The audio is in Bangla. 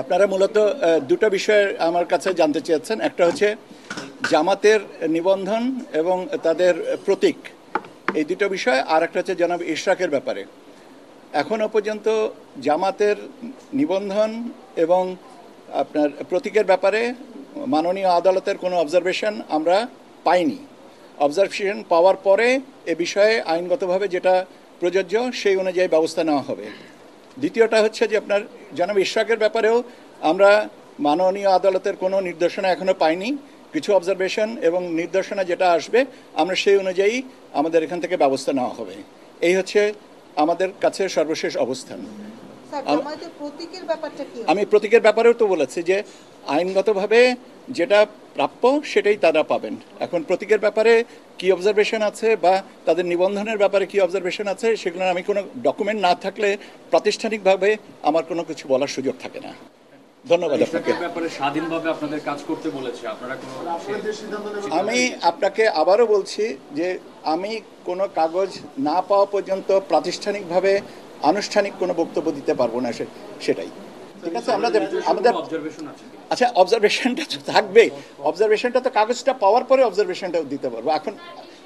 আপনারা মূলত দুটো বিষয়ে আমার কাছে জানতে চেয়েছেন। একটা হচ্ছে জামাতের নিবন্ধন এবং তাদের প্রতীক, এই দুটো বিষয়। আর একটা হচ্ছে জনাব ইশরাকের ব্যাপারে। এখনও পর্যন্ত জামাতের নিবন্ধন এবং আপনার প্রতীকের ব্যাপারে মাননীয় আদালতের কোনো অবজারভেশন আমরা পাইনি। অবজারভেশন পাওয়ার পরে এ বিষয়ে আইনগতভাবে যেটা প্রযোজ্য সেই অনুযায়ী ব্যবস্থা নেওয়া হবে। দ্বিতীয়টা হচ্ছে যে আপনার জনাব ইশরাকের ব্যাপারেও আমরা মাননীয় আদালতের কোনো নির্দেশনা এখনও পাইনি। কিছু অবজারভেশন এবং নির্দেশনা যেটা আসবে আমরা সেই অনুযায়ী আমাদের এখান থেকে ব্যবস্থা নেওয়া হবে। এই হচ্ছে আমাদের কাছে সর্বশেষ অবস্থান। আমি প্রতীকের ব্যাপারেও তো বলেছি যে আইনগতভাবে যেটা প্রাপ্য সেটাই তারা পাবেন। এখন প্রতীকের ব্যাপারে কি অবজারভেশন আছে বা তাদের নিবন্ধনের ব্যাপারে কি অবজারভেশন আছে সেগুলো আমি কোনো ডকুমেন্ট না থাকলে প্রাতিষ্ঠানিকভাবে আমার কোনো কিছু বলার সুযোগ থাকে না। ধন্যবাদ আপনাকে। স্বাধীনভাবে আপনাদের কাজ করতে বলেছে, আপনারা কোনো আমি আপনাকে আবারও বলছি যে আমি কোনো কাগজ না পাওয়া পর্যন্ত প্রাতিষ্ঠানিকভাবে আনুষ্ঠানিক কোনো বক্তব্য দিতে পারবো না, সেটাই। ঠিক আছে, আমাদের অবজারভেশন আছে? আচ্ছা, অবজারভেশনটা তো থাকবে। অবজারভেশনটা তো কাগজটা পাওয়ার পরে অবজারভেশনটা দিতে পারবো। এখন